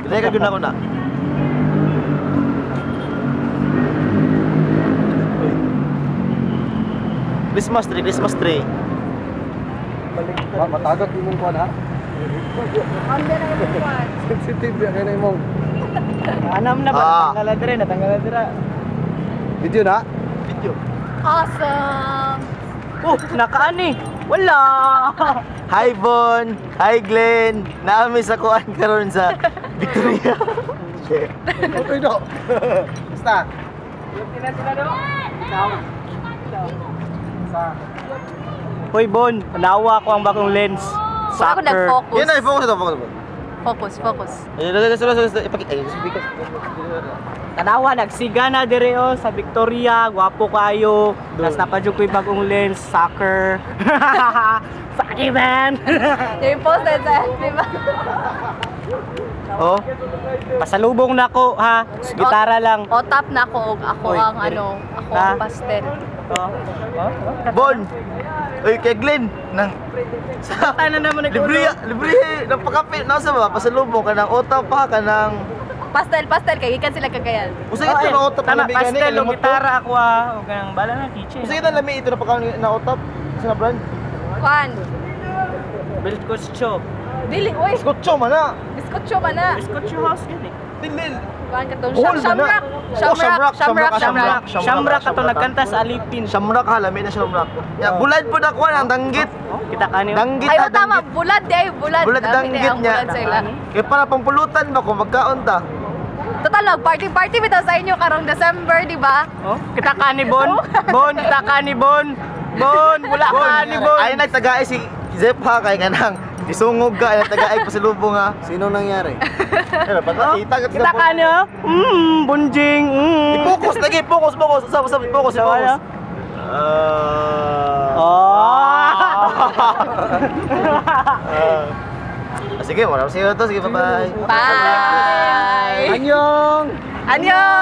Dahil ka guna ko na. Christmas tree. Matagat yung mong kuhan ha? Ande na yung buwan. Sensitive yan kayo na yung mong. Anam na ba? Natanggalan dira. Video na? Video. Awesome! Oh, nakaani. Wala. Hi Bon, hi Glenn. Naami sa kuan karon sa Victoria. Okay no. Basta. Hoy Bon, nawa ko ang bagong lens. Wala ako nag-focus. Yan na, focus ito, focus. Focus. Ipakita. Tanawa, nagsiga na dire oh, sa Victoria. Gwapo kayo. Nas napadyo ko yung bagong lens. Soccer. Funny man. Yung posted sa FB ba? Oh, pasalubong na ko ha. Gitara lang. O tap na ako. Ako Oy, ang dire. ako Ha? ang pastel. Oh. Bon. Uy, kay Glenn nang sa Ano naman libre, napakapit nasa ba pasalubong ka ng otap pa ka ng Pastel kay ikan sila kagayan. Usa ito na otap na Tama, lami gani pastel o kalimot ko. gitara ako ah. O ganang bala na kitchen. Usa ito lami ito na pagkaon na otap sa brand. Kwan. Build Costco. Dili, uy. Skotcho man na. Biskotso ba na? Costco house gani. Dilil. Kwan katong Buhol ba na? Shamrock. Shamrock ato nagkanta sa Alipin. Shamrock ha lami na Shamrock. Ya bulad po na kuan ang danggit. Oh, kita kani. Danggit Ay, na tama, danggit. bulad day, bulad. Bulad Dami danggit day ang niya. bulad sa ila. Kaya para pampulutan ba kung magkaon ta? Total lang, party bitaw sa inyo karong December, di ba? Oh, kita kani Bon. Bon, kita kani Bon. Bon, wala kani Bon. Ay nagtagaay si Zep ha kay kanang isungog ka ay nagtagaay pasalubong ha. Sino nangyari? Ano pa kita Kita kani oh. Bunjing. I-focus lagi, focus. Usap, focus. Ano? Oh. Sige, maraming sige to. Sige, bye-bye. Bye! Anyong! Annyeong!